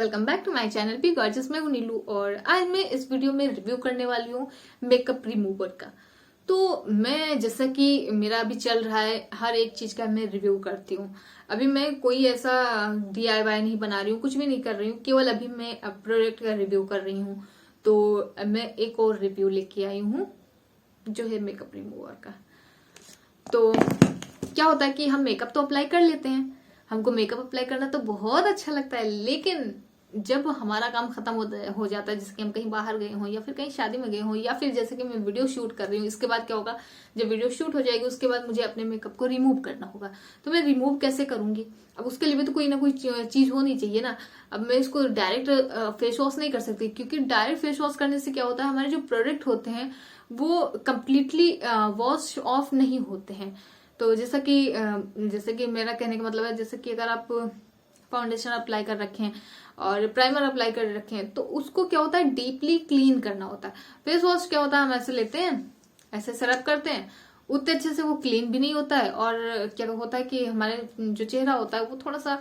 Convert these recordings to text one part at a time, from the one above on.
Welcome back to my channel be gorgeous. मैं हूं नीलू और आज मैं इस वीडियो में रिव्यू करने वाली हूँ मेकअप रिमूवर का। तो मैं जैसा कि मेरा अभी चल रहा है, हर एक चीज का मैं रिव्यू करती हूँ। अभी मैं कोई ऐसा DIY नहीं बना रही हूँ, कुछ भी नहीं कर रही हूँ, केवल अभी मैं प्रोडक्ट का रिव्यू कर रही हूँ। तो मैं एक और रिव्यू लेके आई हूँ जो है मेकअप रिमूवर का। तो क्या होता है कि हम मेकअप तो अप्लाई कर लेते हैं, हमको मेकअप अप्लाई करना तो बहुत अच्छा लगता है, लेकिन जब हमारा काम खत्म हो जाता है, जैसे कि हम कहीं बाहर गए हों या फिर कहीं शादी में गए हों या फिर जैसे कि मैं वीडियो शूट कर रही हूँ, इसके बाद क्या होगा, जब वीडियो शूट हो जाएगी उसके बाद मुझे अपने मेकअप को रिमूव करना होगा। तो मैं रिमूव कैसे करूंगी? अब उसके लिए भी तो कोई ना कोई चीज होनी चाहिए ना। अब मैं इसको डायरेक्ट फेस वॉश नहीं कर सकती, क्योंकि डायरेक्ट फेस वॉश करने से क्या होता है, हमारे जो प्रोडक्ट होते हैं वो कंप्लीटली वॉश ऑफ नहीं होते हैं। तो जैसे कि मेरा कहने का मतलब है, जैसे कि अगर आप फाउंडेशन अप्लाई कर रखे हैं और प्राइमर अप्लाई कर रखे हैं तो उसको क्या होता है, डीपली क्लीन करना होता है। फेस वॉश क्या होता है, हम ऐसे लेते हैं, ऐसे सरप करते हैं, उतने अच्छे से वो क्लीन भी नहीं होता है और क्या होता है कि हमारे जो चेहरा होता है वो थोड़ा सा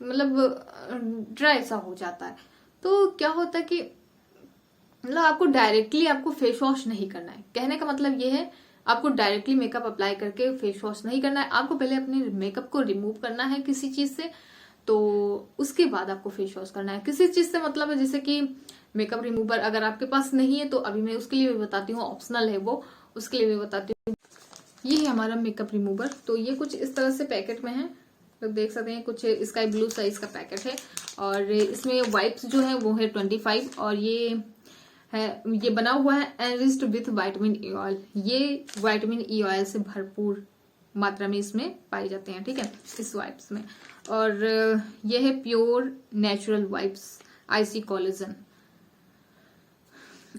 मतलब ड्राई सा हो जाता है। तो क्या होता है कि मतलब आपको डायरेक्टली आपको फेस वॉश नहीं करना है। कहने का मतलब ये है, आपको डायरेक्टली मेकअप अप्लाई करके फेस वॉश नहीं करना है। आपको पहले अपने मेकअप को रिमूव करना है किसी चीज से, तो उसके बाद आपको फेस वॉश करना है। किसी चीज से मतलब है, जैसे कि मेकअप रिमूवर अगर आपके पास नहीं है तो अभी मैं उसके लिए भी बताती हूँ, ऑप्शनल है वो, उसके लिए भी बताती हूँ। ये है हमारा मेकअप रिमूवर। तो ये कुछ इस तरह से पैकेट में है, तो देख सकते हैं, कुछ स्काई ब्लू साइज का पैकेट है और इसमें वाइप्स जो है वो है 25 और ये बना हुआ है enriched with vitamin E oil. ये विटामिन ई ऑयल से भरपूर मात्रा में इसमें पाए जाते हैं, ठीक है, इस वाइप्स में। और ये है pure natural wipes IC collagen.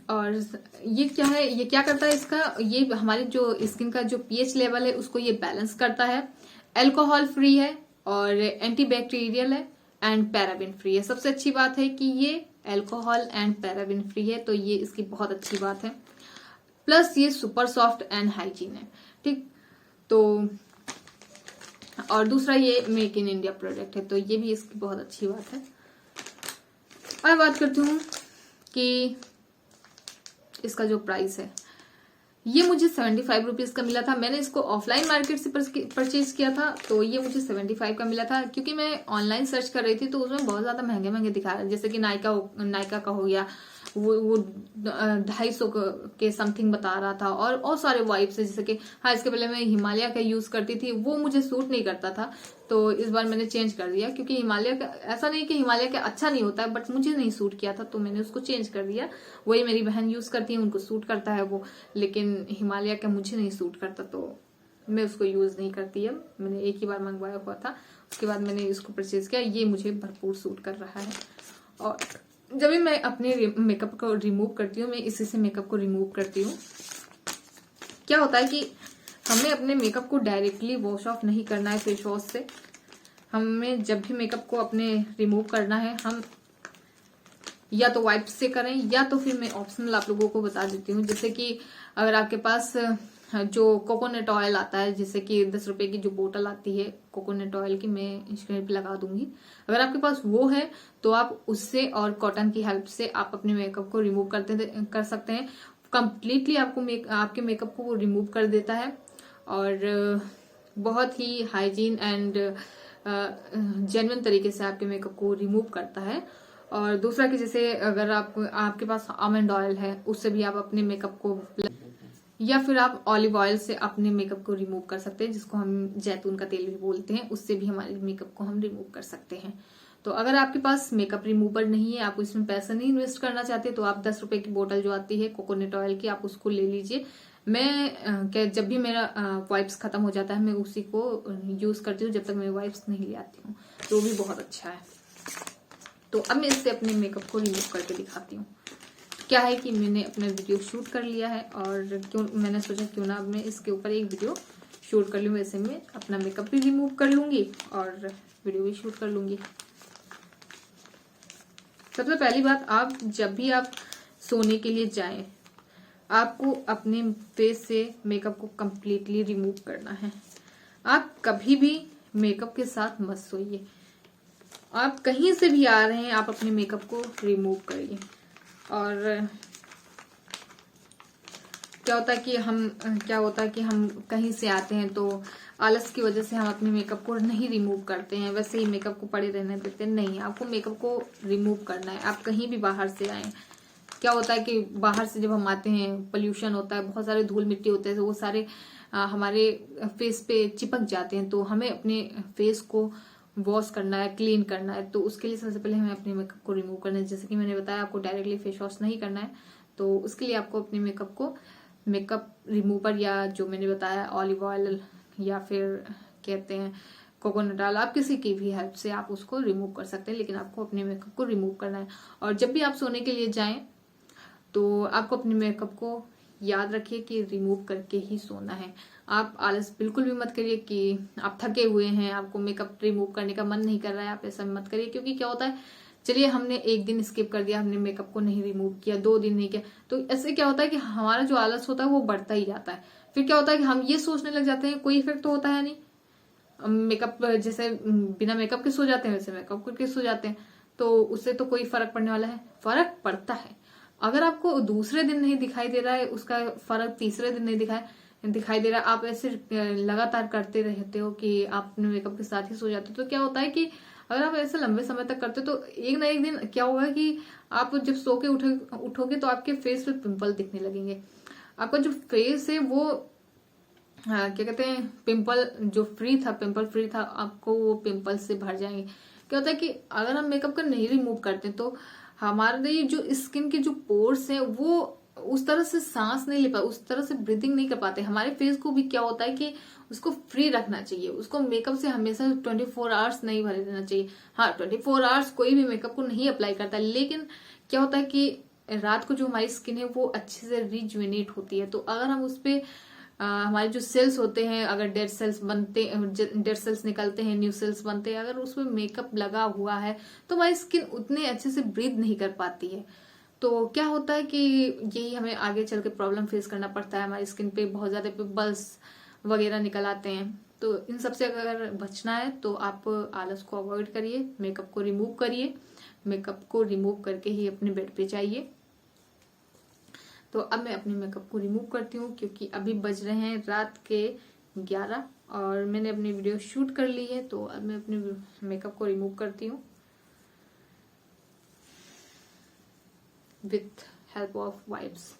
और ये क्या है, ये क्या करता है इसका, ये हमारी जो स्किन का जो पीएच लेवल है उसको ये बैलेंस करता है। अल्कोहल फ्री है और एंटीबैक्टीरियल है एंड पैराबिन फ्री है। सबसे अच्छी बात है कि ये अल्कोहल एंड पैराबिन फ्री है, तो ये इसकी बहुत अच्छी बात है। प्लस ये सुपर सॉफ्ट एंड हाइजीन है, ठीक। तो और दूसरा ये मेक इन इंडिया प्रोडक्ट है, तो ये भी इसकी बहुत अच्छी बात है। अब बात करती हूँ कि इसका जो प्राइस है, ये मुझे 75 रुपीज का मिला था। मैंने इसको ऑफलाइन मार्केट से परचेज किया था, तो ये मुझे 75 का मिला था, क्योंकि मैं ऑनलाइन सर्च कर रही थी तो उसमें बहुत ज्यादा महंगे महंगे दिखा रहे हैं। जैसे कि नायका का हो गया, वो 250 के समथिंग बता रहा था। और सारे वाइप्स है, जैसे कि हाँ, इसके पहले मैं हिमालय का यूज करती थी, वो मुझे सूट नहीं करता था, तो इस बार मैंने चेंज कर दिया। क्योंकि हिमालय का, ऐसा नहीं कि हिमालय का अच्छा नहीं होता है, बट मुझे नहीं सूट किया था तो मैंने उसको चेंज कर दिया। वही मेरी बहन यूज करती है, उनको सूट करता है वो, लेकिन हिमालय का मुझे नहीं सूट करता तो मैं उसको यूज नहीं करती। अब मैंने एक ही बार मंगवाया हुआ था, उसके बाद मैंने इसको परचेज किया। ये मुझे भरपूर सूट कर रहा है। और जब भी मैं अपने मेकअप को रिमूव करती हूँ, मैं इसी से मेकअप को रिमूव करती हूँ। क्या होता है कि हमें अपने मेकअप को डायरेक्टली वॉश ऑफ नहीं करना है फेस वॉश से। हमें जब भी मेकअप को अपने रिमूव करना है, हम या तो वाइप से करें या तो फिर मैं ऑप्शनल आप लोगों को बता देती हूँ। जैसे कि अगर आपके पास जो कोकोनट ऑयल आता है, जैसे कि 10 रुपए की जो बोतल आती है कोकोनट ऑयल की, मैं स्क्रीन पे लगा दूंगी, अगर आपके पास वो है तो आप उससे और कॉटन की हेल्प से आप अपने मेकअप को रिमूव कर सकते हैं। कंप्लीटली आपके मेकअप को वो रिमूव कर देता है और बहुत ही हाइजीन एंड जेन्युइन तरीके से आपके मेकअप को रिमूव करता है। और दूसरा कि जैसे अगर आपके पास आमंड ऑयल है, उससे भी आप अपने मेकअप को, या फिर आप ऑलिव ऑयल से अपने मेकअप को रिमूव कर सकते हैं, जिसको हम जैतून का तेल भी बोलते हैं, उससे भी हमारे मेकअप को हम रिमूव कर सकते हैं। तो अगर आपके पास मेकअप रिमूवर नहीं है, आप इसमें पैसा नहीं इन्वेस्ट करना चाहते, तो आप 10 रुपए की बोतल जो आती है कोकोनट ऑयल की, आप उसको ले लीजिए। मैं जब भी मेरा वाइप्स खत्म हो जाता है, मैं उसी को यूज करती हूँ जब तक मैं वाइप्स नहीं ले आती हूँ, तो वो भी बहुत अच्छा है। तो अब मैं इससे अपने मेकअप को रिमूव करके दिखाती हूँ। क्या है कि मैंने अपना वीडियो शूट कर लिया है और मैंने सोचा क्यों ना अब मैं इसके ऊपर एक वीडियो शूट कर लूँ। वैसे मैं अपना मेकअप भी रिमूव कर लूंगी और वीडियो भी शूट कर लूंगी। सबसे पहली बात, आप जब भी आप सोने के लिए जाएं, आपको अपने फेस से मेकअप को कंप्लीटली रिमूव करना है। आप कभी भी मेकअप के साथ मत सोइए। आप कहीं से भी आ रहे हैं, आप अपने मेकअप को रिमूव करिए। और क्या होता है कि हम कहीं से आते हैं तो आलस की वजह से हम अपने मेकअप को नहीं रिमूव करते हैं, वैसे ही मेकअप को पड़े रहने देते हैं। नहीं, आपको मेकअप को रिमूव करना है। आप कहीं भी बाहर से आए, क्या होता है कि बाहर से जब हम आते हैं पोल्यूशन होता है, बहुत सारे धूल मिट्टी होते हैं, तो वो सारे हमारे फेस पे चिपक जाते हैं। तो हमें अपने फेस को वॉश करना है, क्लीन करना है। तो उसके लिए सबसे पहले हमें अपने मेकअप को रिमूव करना है। जैसे कि मैंने बताया, आपको डायरेक्टली फेस वॉश नहीं करना है, तो उसके लिए आपको अपने मेकअप रिमूवर या जो मैंने बताया ऑलिव ऑयल या फिर कहते हैं कोकोनट ऑयल, आप किसी की भी हेल्प से आप उसको रिमूव कर सकते हैं, लेकिन आपको अपने मेकअप को रिमूव करना है। और जब भी आप सोने के लिए जाएं तो आपको अपने मेकअप को याद रखिए कि रिमूव करके ही सोना है। आप आलस बिल्कुल भी मत करिए कि आप थके हुए हैं, आपको मेकअप रिमूव करने का मन नहीं कर रहा है, आप ऐसा मत करिए। क्योंकि क्या होता है, चलिए हमने एक दिन स्किप कर दिया, हमने मेकअप को नहीं रिमूव किया, 2 दिन नहीं किया, तो ऐसे क्या होता है कि हमारा जो आलस होता है वो बढ़ता ही जाता है। फिर क्या होता है कि हम ये सोचने लग जाते हैं कोई इफेक्ट तो होता है नहीं, मेकअप जैसे बिना मेकअप के सो जाते हैं वैसे मेकअप करके सो जाते हैं, तो उससे तो कोई फर्क पड़ने वाला है? फर्क पड़ता है। अगर आपको दूसरे दिन नहीं दिखाई दे रहा है उसका फर्क, तीसरे दिन नहीं दिखाई दे रहा है, आप ऐसे लगातार करते रहते हो कि आप अपने मेकअप के साथ ही सो जाते हो, तो क्या होता है कि अगर आप ऐसे लंबे समय तक करते हो तो एक ना एक दिन क्या होगा कि आप जब सो के उठोगे तो आपके फेस पे पिंपल दिखने लगेंगे। आपका जो फेस है वो क्या कहते हैं, पिंपल फ्री था, आपको वो पिंपल से भर जाएंगे। क्या होता है कि अगर हम मेकअप का नहीं रिमूव करते तो हमारे जो स्किन के जो पोर्स हैं वो उस तरह से सांस नहीं ले पाते, उस तरह से ब्रीदिंग नहीं कर पाते। हमारे फेस को भी क्या होता है कि उसको फ्री रखना चाहिए, उसको मेकअप से हमेशा 24 आवर्स नहीं भरे रहना चाहिए। हाँ, 24 आवर्स कोई भी मेकअप को नहीं अप्लाई करता, लेकिन क्या होता है कि रात को जो हमारी स्किन है वो अच्छे से रिजुवेनेट होती है। तो अगर हम उस पर हमारे जो सेल्स होते हैं, अगर डेड सेल्स निकलते हैं, न्यू सेल्स बनते हैं, अगर उसमें मेकअप लगा हुआ है तो हमारी स्किन उतने अच्छे से ब्रीथ नहीं कर पाती है। तो क्या होता है कि यही हमें आगे चल के प्रॉब्लम फेस करना पड़ता है, हमारी स्किन पे बहुत ज्यादा पिंपल्स वगैरह निकल आते हैं। तो इन सबसे अगर बचना है तो आप आलस को अवॉइड करिए, मेकअप को रिमूव करिए, मेकअप को रिमूव करके ही अपने बेड पे जाइए। तो अब मैं अपने मेकअप को रिमूव करती हूँ, क्योंकि अभी बज रहे हैं रात के 11 और मैंने अपनी वीडियो शूट कर ली है। तो अब मैं अपने मेकअप को रिमूव करती हूँ विथ हेल्प ऑफ वाइप्स।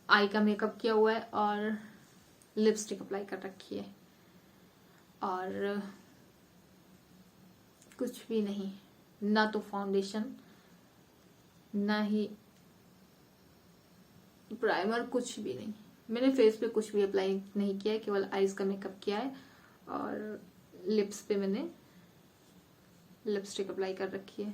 आई का मेकअप किया हुआ है और लिपस्टिक अप्लाई कर रखी है और कुछ भी नहीं, ना तो फाउंडेशन ना ही प्राइमर, कुछ भी नहीं। मैंने फेस पे कुछ भी अप्लाई नहीं किया है, केवल आईज का मेकअप किया है और लिप्स पे मैंने लिपस्टिक अप्लाई कर रखी है।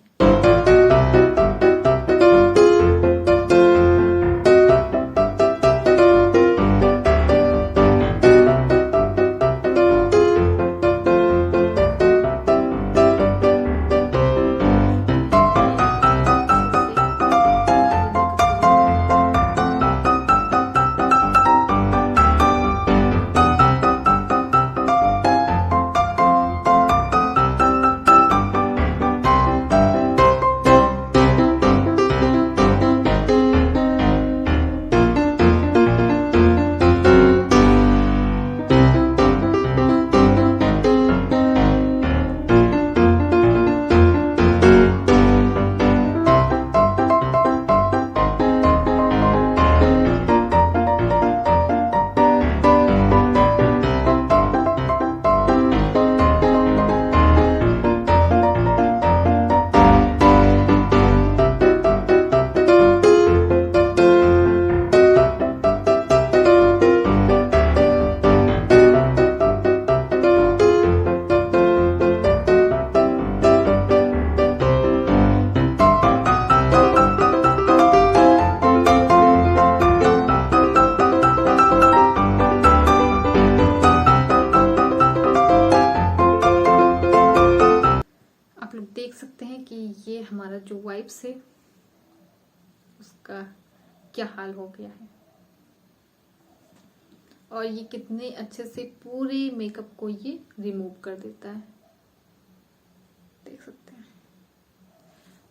वाइप से उसका क्या हाल हो गया है। और ये कितने अच्छे से पूरे मेकअप को ये रिमूव कर देता है, देख सकते हैं।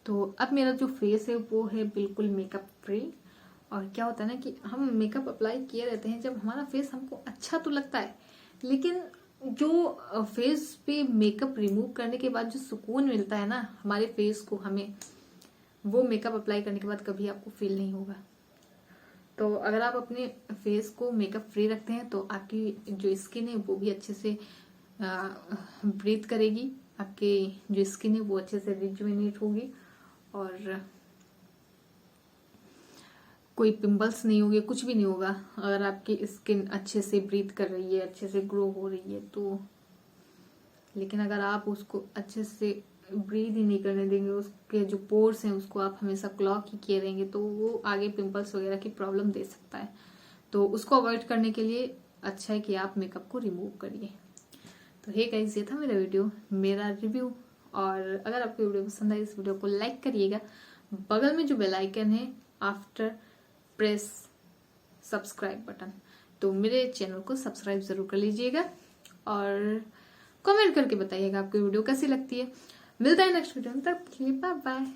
तो अब मेरा जो फेस है वो है बिल्कुल मेकअप फ्री। और क्या होता है ना कि हम मेकअप अप्लाई किए रहते हैं, जब हमारा फेस हमको अच्छा तो लगता है, लेकिन जो फेस पे मेकअप रिमूव करने के बाद जो सुकून मिलता है ना हमारे फेस को, हमें वो मेकअप अप्लाई करने के बाद कभी आपको फील नहीं होगा। तो अगर आप अपने फेस को मेकअप फ्री रखते हैं तो आपकी जो स्किन है वो भी अच्छे से ब्रीथ करेगी, आपकी जो स्किन है वो अच्छे से रिजुवेनेट होगी, और कोई पिंपल्स नहीं होंगे, कुछ भी नहीं होगा अगर आपकी स्किन अच्छे से ब्रीथ कर रही है, अच्छे से ग्रो हो रही है तो। लेकिन अगर आप उसको अच्छे से ब्रीथ ही नहीं करने देंगे, उसके जो पोर्स हैं उसको आप हमेशा क्लॉग ही किए रहेंगे, तो वो आगे पिंपल्स वगैरह की प्रॉब्लम दे सकता है। तो उसको अवॉइड करने के लिए अच्छा है कि आप मेकअप को रिमूव करिए। तो हे गाइस, ये था मेरा वीडियो, मेरा रिव्यू। और अगर आपको वीडियो पसंद आए इस वीडियो को लाइक करिएगा, बगल में जो बेल आइकन है आफ्टर प्रेस सब्सक्राइब बटन, तो मेरे चैनल को सब्सक्राइब जरूर कर लीजिएगा और कमेंट करके बताइएगा आपको वीडियो कैसी लगती है। मिलता है नेक्स्ट वीडियो में, तब बाय बाय।